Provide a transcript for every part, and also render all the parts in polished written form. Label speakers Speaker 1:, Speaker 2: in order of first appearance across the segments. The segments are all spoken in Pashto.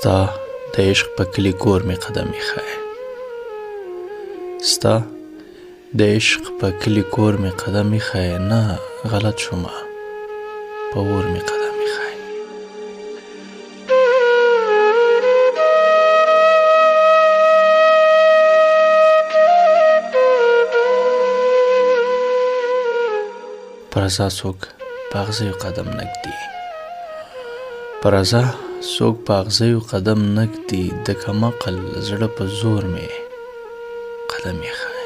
Speaker 1: ستا د عشق په کلي کور مې قدم ایښی ستا د عشق په کلي کور مې قدم ایښی نه غلط شومه په اور مې قدم ایښی په رضا څوک په اغزیو قدم نږدي په رضا څوک په اغزیو قدم نږدي د کمعقل زړه په زور مې قدم ایښی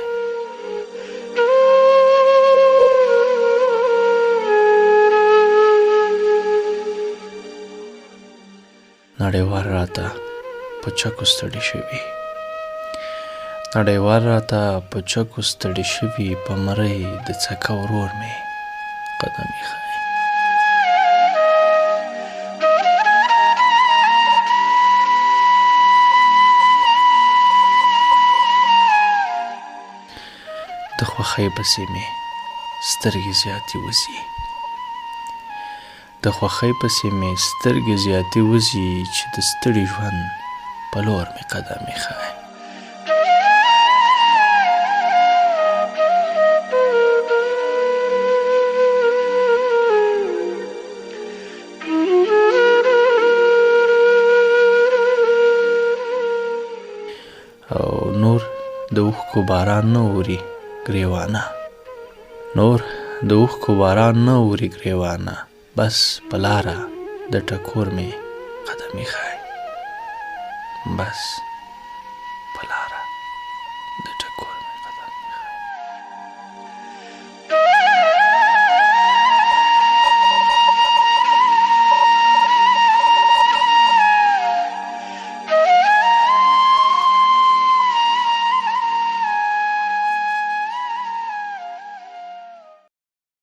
Speaker 1: نړیوال راته په چکو ستړي شوي نړیوال راته په چکو ستړي شوي په مرۍ د څکه ورور مې قدم ایښی د خوښۍ پسې مې سترګې زیاتې وځي د خوښۍ پسې مې سترګې زیاتې وځي چې د ستړي ژوند په لور مې قدم ایښی او نور د اوښکو باران نه اوري ګریوانه نور د اوښکو باران نه اوري ګریوانه بس په لاره د ټکور مې قدم ایښی بس